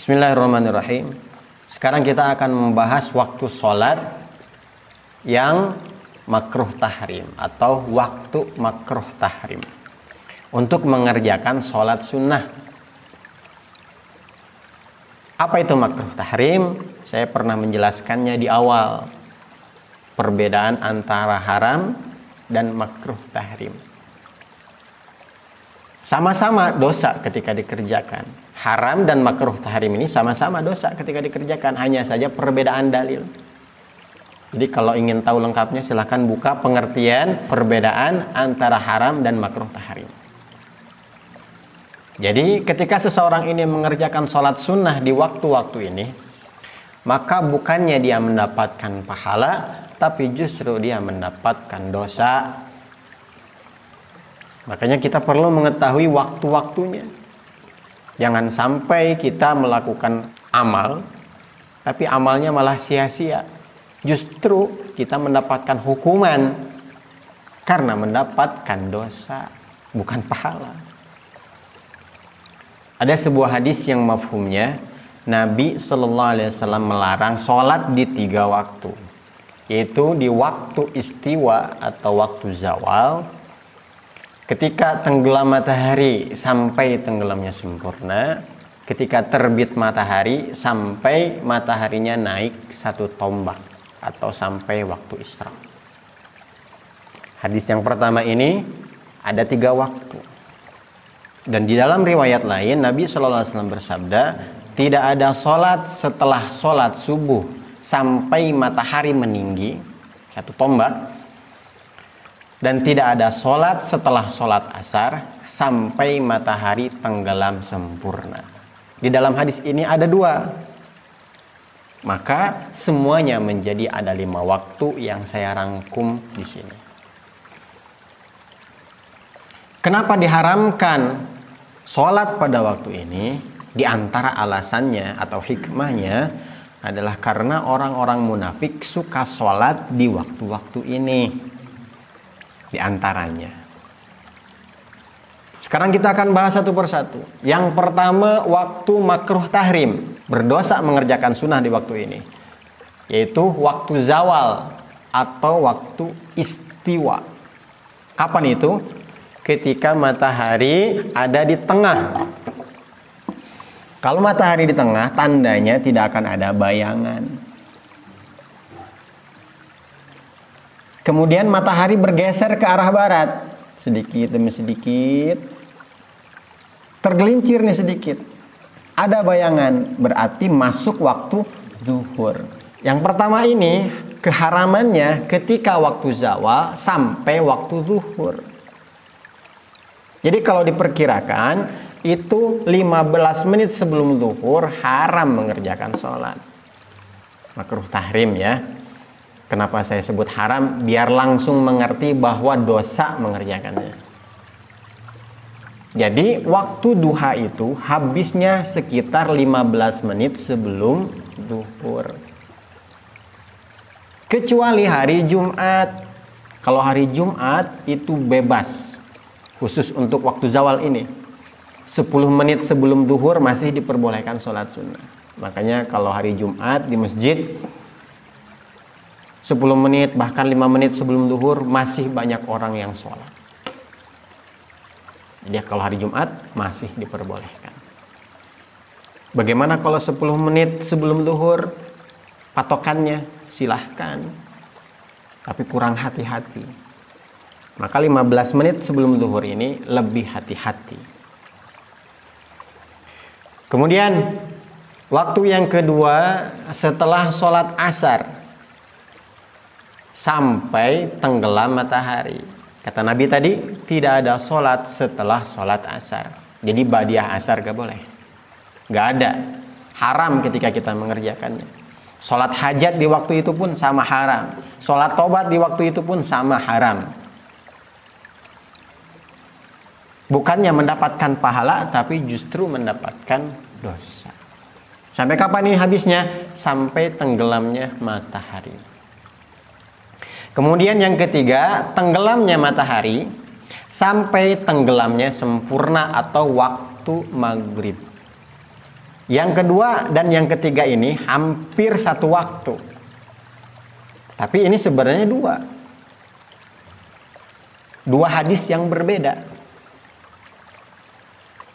Bismillahirrahmanirrahim. Sekarang kita akan membahas waktu sholat yang makruh tahrim atau waktu makruh tahrim untuk mengerjakan sholat sunnah. Apa itu makruh tahrim? Saya pernah menjelaskannya di awal. Perbedaan antara haram dan makruh tahrim. Sama-sama dosa ketika dikerjakan. Haram dan makruh tahrim ini sama-sama dosa ketika dikerjakan. Hanya saja perbedaan dalil. Jadi kalau ingin tahu lengkapnya silahkan buka pengertian perbedaan antara haram dan makruh tahrim. Jadi ketika seseorang ini mengerjakan sholat sunnah di waktu-waktu ini, maka bukannya dia mendapatkan pahala, tapi justru dia mendapatkan dosa. Makanya kita perlu mengetahui waktu-waktunya. Jangan sampai kita melakukan amal, tapi amalnya malah sia-sia. Justru kita mendapatkan hukuman karena mendapatkan dosa, bukan pahala. Ada sebuah hadis yang mafhumnya, Nabi SAW melarang sholat di 3 waktu, yaitu di waktu istiwa atau waktu zawal, ketika tenggelam matahari sampai tenggelamnya sempurna, ketika terbit matahari sampai mataharinya naik 1 tombak atau sampai waktu isra. Hadis yang pertama ini ada 3 waktu. Dan di dalam riwayat lain Nabi SAW bersabda, tidak ada sholat setelah sholat subuh sampai matahari meninggi 1 tombak, dan tidak ada sholat setelah sholat asar sampai matahari tenggelam sempurna. Di dalam hadis ini ada 2. Maka semuanya menjadi ada 5 waktu yang saya rangkum di sini. Kenapa diharamkan sholat pada waktu ini? Di antara alasannya atau hikmahnya adalah karena orang-orang munafik suka sholat di waktu-waktu ini. Di antaranya. Sekarang kita akan bahas satu persatu. Yang pertama, waktu makruh tahrim. Berdosa mengerjakan sunnah di waktu ini. Yaitu waktu zawal atau waktu istiwa. Kapan itu? Ketika matahari ada di tengah. Kalau matahari di tengah, tandanya tidak akan ada bayangan. Kemudian matahari bergeser ke arah barat. Sedikit demi sedikit. Tergelincir nih sedikit. Ada bayangan. Berarti masuk waktu zuhur. Yang pertama ini keharamannya ketika waktu zawal sampai waktu zuhur. Jadi kalau diperkirakan itu 15 menit sebelum zuhur haram mengerjakan sholat. Makruh tahrim ya. Kenapa saya sebut haram? Biar langsung mengerti bahwa dosa mengerjakannya. Jadi waktu duha itu habisnya sekitar 15 menit sebelum zuhur. Kecuali hari Jumat. Kalau hari Jumat itu bebas. Khusus untuk waktu zawal ini. 10 menit sebelum zuhur masih diperbolehkan sholat sunnah. Makanya kalau hari Jumat di masjid 10 menit bahkan 5 menit sebelum zuhur masih banyak orang yang sholat. Jadi kalau hari Jumat masih diperbolehkan. Bagaimana kalau 10 menit sebelum zuhur? Patokannya silahkan. Tapi kurang hati-hati. Maka 15 menit sebelum zuhur ini lebih hati-hati. Kemudian waktu yang kedua setelah sholat asar sampai tenggelam matahari. Kata Nabi tadi tidak ada sholat setelah sholat asar. Jadi badiah asar gak boleh. Gak ada. Haram ketika kita mengerjakannya. Sholat hajat di waktu itu pun sama haram. Sholat tobat di waktu itu pun sama haram. Bukannya mendapatkan pahala, tapi justru mendapatkan dosa. Sampai kapan ini habisnya? Sampai tenggelamnya matahari. Kemudian yang ketiga, tenggelamnya matahari sampai tenggelamnya sempurna atau waktu maghrib. Yang kedua dan yang ketiga ini hampir satu waktu. Tapi ini sebenarnya dua hadis yang berbeda.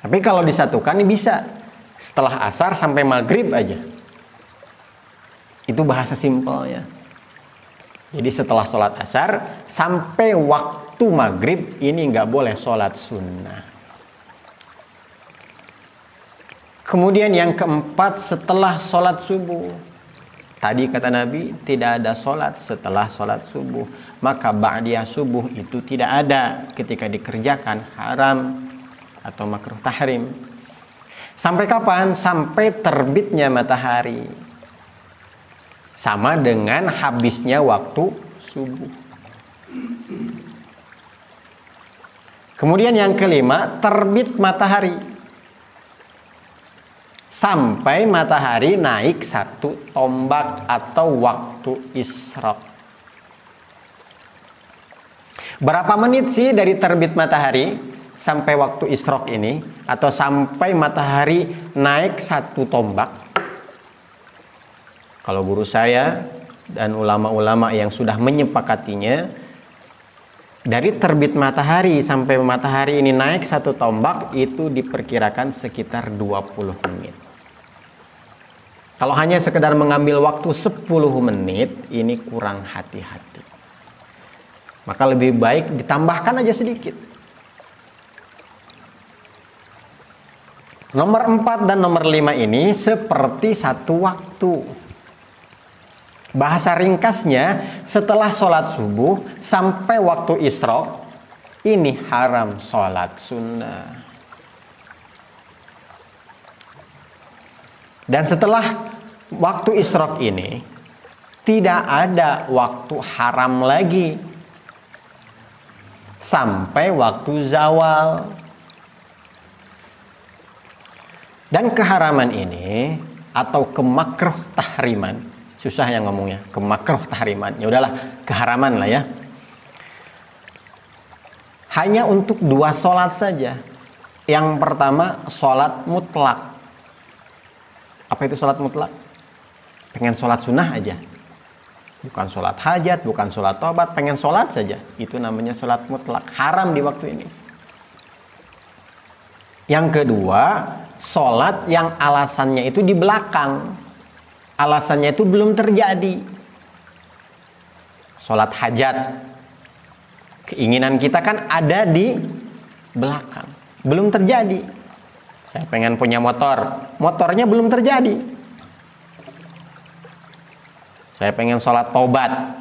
Tapi kalau disatukan ini bisa setelah asar sampai maghrib aja. Itu bahasa simpelnya. Jadi setelah sholat asar sampai waktu maghrib ini nggak boleh sholat sunnah. Kemudian yang keempat setelah sholat subuh. Tadi kata Nabi tidak ada sholat setelah sholat subuh. Maka ba'diyah subuh itu tidak ada ketika dikerjakan haram atau makruh tahrim. Sampai kapan? Sampai terbitnya matahari. Sama dengan habisnya waktu subuh. Kemudian yang kelima, terbit matahari. Sampai matahari naik 1 tombak atau waktu isyraq. Berapa menit sih dari terbit matahari sampai waktu isyraq ini? Atau sampai matahari naik 1 tombak? Kalau guru saya dan ulama-ulama yang sudah menyepakatinya, dari terbit matahari sampai matahari ini naik 1 tombak itu diperkirakan sekitar 20 menit. Kalau hanya sekedar mengambil waktu 10 menit, ini kurang hati-hati. Maka lebih baik ditambahkan aja sedikit. Nomor 4 dan nomor 5 ini seperti satu waktu. Bahasa ringkasnya, setelah sholat subuh sampai waktu isyraq, ini haram sholat sunnah. Dan setelah waktu isyraq ini, tidak ada waktu haram lagi. Sampai waktu zawal. Dan keharaman ini, atau kemakruh tahriman, susah yang ngomongnya, kemakruh tahriman. Ya udahlah, keharaman lah ya. Hanya untuk 2 sholat saja. Yang pertama, sholat mutlak. Apa itu sholat mutlak? Pengen sholat sunnah aja. Bukan sholat hajat, bukan sholat tobat, pengen sholat saja. Itu namanya sholat mutlak. Haram di waktu ini. Yang kedua, sholat yang alasannya itu di belakang. Alasannya itu belum terjadi. Sholat hajat. Keinginan kita kan ada di belakang. Belum terjadi. Saya pengen punya motor. Motornya belum terjadi. Saya pengen sholat taubat.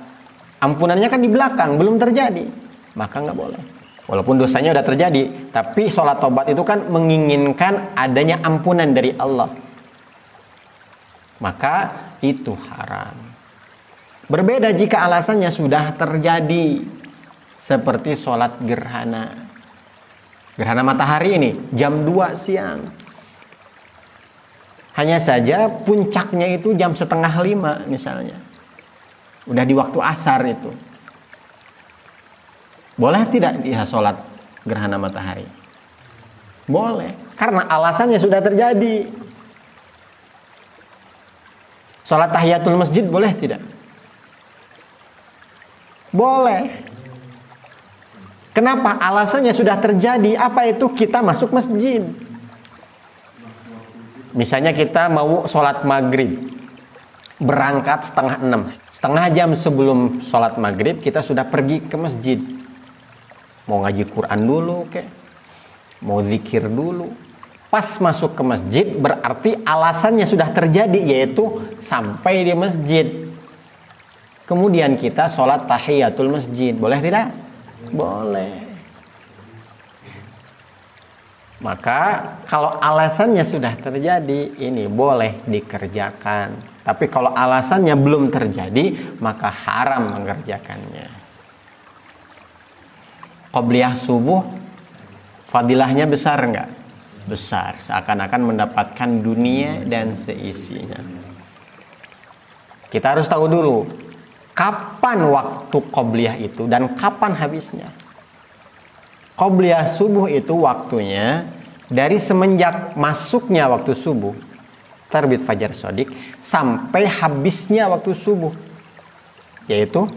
Ampunannya kan di belakang. Belum terjadi. Maka nggak boleh. Walaupun dosanya udah terjadi. Tapi sholat taubat itu kan menginginkan adanya ampunan dari Allah. Maka itu haram. Berbeda jika alasannya sudah terjadi. Seperti sholat gerhana. Gerhana matahari ini jam 2 siang. Hanya saja puncaknya itu jam 4:30 misalnya. Udah di waktu asar itu. Boleh tidak dia sholat gerhana matahari? Boleh. Karena alasannya sudah terjadi. Sholat tahiyatul masjid boleh tidak? Boleh. Kenapa? Alasannya sudah terjadi. Apa itu? Kita masuk masjid. Misalnya kita mau sholat maghrib. Berangkat 5:30. Setengah jam sebelum sholat maghrib kita sudah pergi ke masjid. Mau ngaji Quran dulu kek. Mau zikir dulu. Pas masuk ke masjid berarti alasannya sudah terjadi, yaitu sampai di masjid. Kemudian kita sholat tahiyatul masjid. Boleh tidak? Boleh. Maka kalau alasannya sudah terjadi, ini boleh dikerjakan. Tapi kalau alasannya belum terjadi, maka haram mengerjakannya. Qobliyah subuh, fadilahnya besar enggak? Besar, seakan-akan mendapatkan dunia dan seisinya. Kita harus tahu dulu kapan waktu qobliyah itu dan kapan habisnya. Qobliyah subuh itu waktunya dari semenjak masuknya waktu subuh terbit fajar shodiq sampai habisnya waktu subuh, yaitu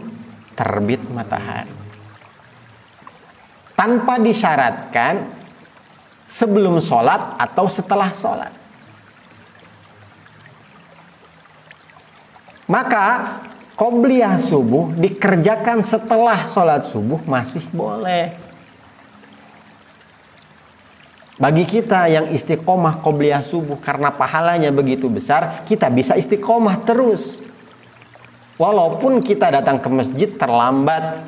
terbit matahari. Tanpa disyaratkan sebelum sholat atau setelah sholat. Maka qobliyah subuh dikerjakan setelah sholat subuh masih boleh. Bagi kita yang istiqomah qobliyah subuh karena pahalanya begitu besar, kita bisa istiqomah terus. Walaupun kita datang ke masjid terlambat,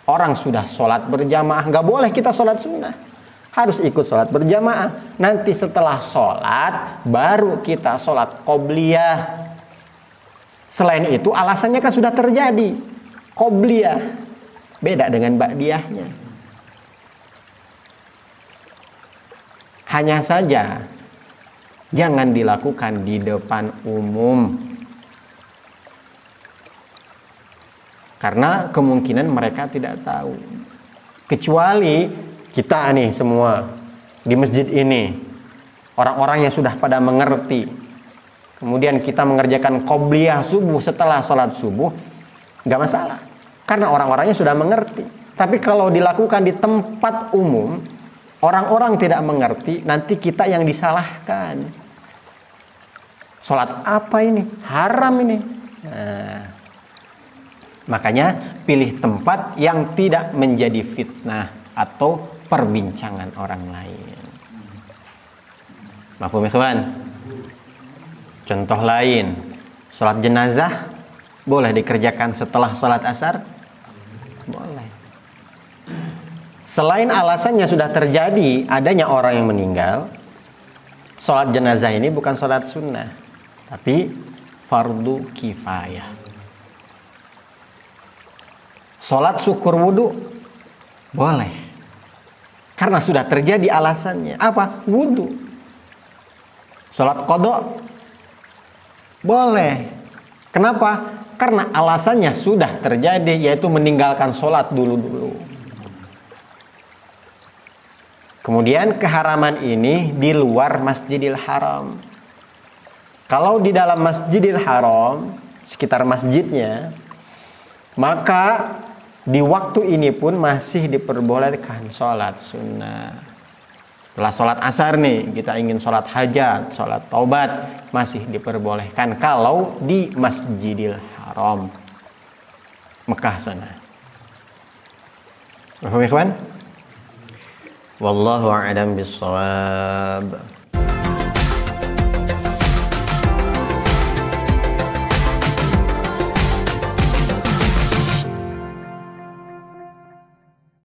orang sudah sholat berjamaah, nggak boleh kita sholat sunnah. Harus ikut sholat berjamaah. Nanti setelah sholat, baru kita sholat qobliyah. Selain itu alasannya kan sudah terjadi. Qobliyah beda dengan ba'diyahnya. Hanya saja jangan dilakukan di depan umum, karena kemungkinan mereka tidak tahu. Kecuali kita nih semua di masjid ini, orang-orang yang sudah pada mengerti, kemudian kita mengerjakan qobliyah subuh setelah sholat subuh, nggak masalah, karena orang-orangnya sudah mengerti. Tapi kalau dilakukan di tempat umum, orang-orang tidak mengerti, nanti kita yang disalahkan. Sholat apa ini? Haram ini. Nah, makanya pilih tempat yang tidak menjadi fitnah atau perbincangan orang lain. Mafhum ikhwan? Contoh lain, sholat jenazah boleh dikerjakan setelah sholat asar? Boleh. Selain alasannya sudah terjadi adanya orang yang meninggal, sholat jenazah ini bukan sholat sunnah, tapi fardu kifayah. Sholat syukur wudhu boleh, karena sudah terjadi alasannya. Apa? Wudhu. Sholat qadha boleh. Kenapa? Karena alasannya sudah terjadi, yaitu meninggalkan sholat dulu-dulu. Kemudian keharaman ini di luar Masjidil Haram. Kalau di dalam Masjidil Haram, sekitar masjidnya, maka di waktu ini pun masih diperbolehkan sholat sunnah. Setelah sholat asar nih, kita ingin sholat hajat, sholat taubat, masih diperbolehkan kalau di Masjidil Haram, Mekah sana. Paham ikhwan? Wallahu a'lam bissawab.